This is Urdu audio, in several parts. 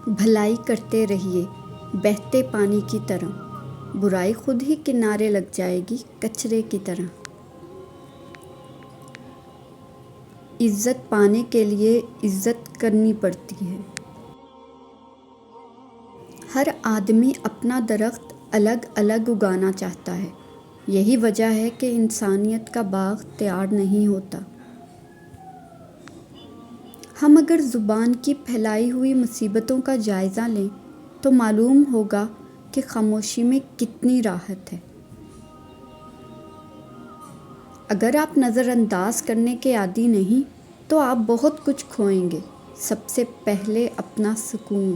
بھلائی کرتے رہیے بہتے پانی کی طرح، برائی خود ہی کنارے لگ جائے گی کچرے کی طرح۔ عزت پانے کے لیے عزت کرنی پڑتی ہے۔ ہر آدمی اپنا درخت الگ الگ اگانا چاہتا ہے، یہی وجہ ہے کہ انسانیت کا باغ تیار نہیں ہوتا۔ ہم اگر زبان کی پھیلائی ہوئی مصیبتوں کا جائزہ لیں تو معلوم ہوگا کہ خاموشی میں کتنی راحت ہے۔ اگر آپ نظر انداز کرنے کے عادی نہیں تو آپ بہت کچھ کھوئیں گے، سب سے پہلے اپنا سکون۔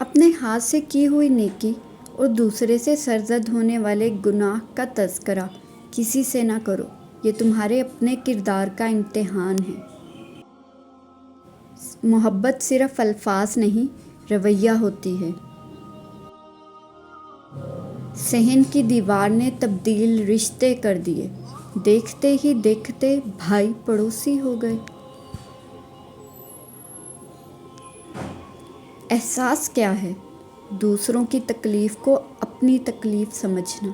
اپنے ہاتھ سے کی ہوئی نیکی اور دوسرے سے سرزد ہونے والے گناہ کا تذکرہ کسی سے نہ کرو، یہ تمہارے اپنے کردار کا امتحان ہے۔ محبت صرف الفاظ نہیں، رویہ ہوتی ہے۔ صحن کی دیوار نے تبدیل رشتے کر دیے، دیکھتے ہی دیکھتے بھائی پڑوسی ہو گئے۔ احساس کیا ہے؟ دوسروں کی تکلیف کو اپنی تکلیف سمجھنا۔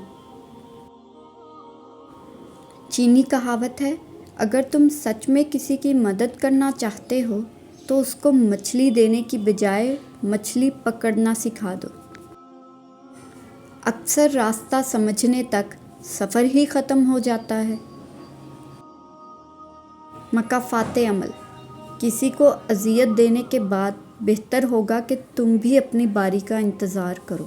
چینی کہاوت ہے، اگر تم سچ میں کسی کی مدد کرنا چاہتے ہو تو اس کو مچھلی دینے کی بجائے مچھلی پکڑنا سکھا دو۔ اکثر راستہ سمجھنے تک سفر ہی ختم ہو جاتا ہے۔ مکافات عمل: کسی کو اذیت دینے کے بعد بہتر ہوگا کہ تم بھی اپنی باری کا انتظار کرو۔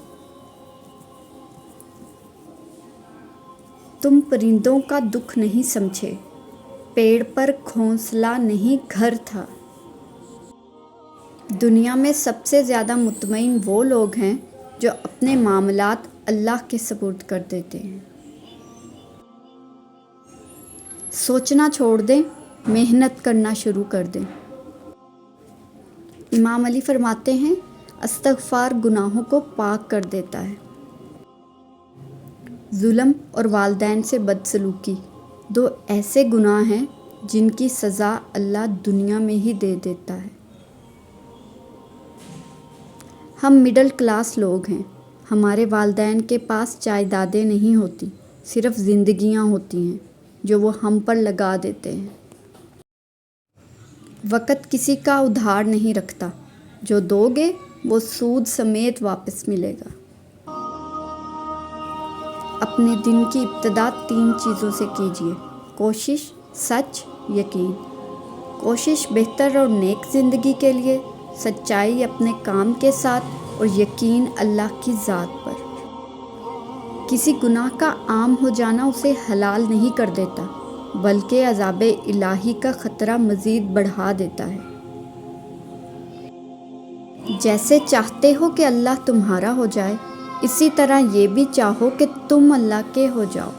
تم پرندوں کا دکھ نہیں سمجھے، پیڑ پر گھونسلہ نہیں گھر تھا۔ دنیا میں سب سے زیادہ مطمئن وہ لوگ ہیں جو اپنے معاملات اللہ کے سپرد کر دیتے ہیں۔ سوچنا چھوڑ دیں، محنت کرنا شروع کر دیں۔ امام علی فرماتے ہیں، استغفار گناہوں کو پاک کر دیتا ہے۔ ظلم اور والدین سے بدسلوکی دو ایسے گناہ ہیں جن کی سزا اللہ دنیا میں ہی دے دیتا ہے۔ ہم مڈل کلاس لوگ ہیں، ہمارے والدین کے پاس جائیدادیں نہیں ہوتی، صرف زندگیاں ہوتی ہیں جو وہ ہم پر لگا دیتے ہیں۔ وقت کسی کا ادھار نہیں رکھتا، جو دو گے وہ سود سمیت واپس ملے گا۔ اپنے دن کی ابتدا 3 چیزوں سے کیجیے: کوشش، سچ، یقین۔ کوشش بہتر اور نیک زندگی کے لیے، سچائی اپنے کام کے ساتھ اور یقین اللہ کی ذات پر۔ کسی گناہ کا عام ہو جانا اسے حلال نہیں کر دیتا، بلکہ عذاب الہی کا خطرہ مزید بڑھا دیتا ہے۔ جیسے چاہتے ہو کہ اللہ تمہارا ہو جائے، اسی طرح یہ بھی چاہو کہ تم اللہ کے ہو جاؤ۔